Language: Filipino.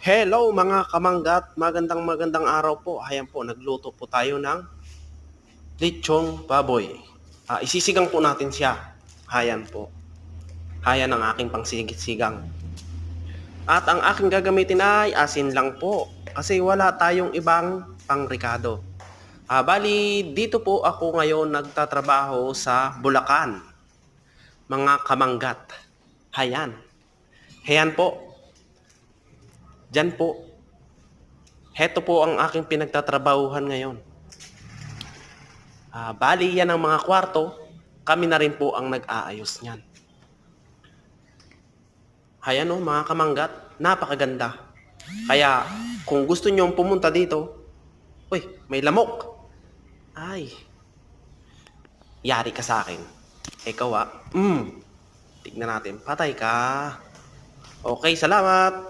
Hello mga kamanggat, magandang araw po. Ayan po, nagluto po tayo ng lechong baboy. Isisigang po natin siya. Ayan po. Ayan ang aking pangsigang. At ang aking gagamitin ay asin lang po. Kasi wala tayong ibang pangrikado. Bali, dito po ako ngayon nagtatrabaho sa Bulacan. Mga kamanggat. Ayan. Ayan po. Diyan po. Heto po ang aking pinagtatrabahuhan ngayon. Bali yan ang mga kwarto, kami na rin po ang nag-aayos niyan. Ayan o mga kamanggat, napakaganda. Kaya kung gusto nyo pumunta dito, uy, may lamok. Ay, yari ka sa akin. Ikaw tignan natin, patay ka. Okay, salamat.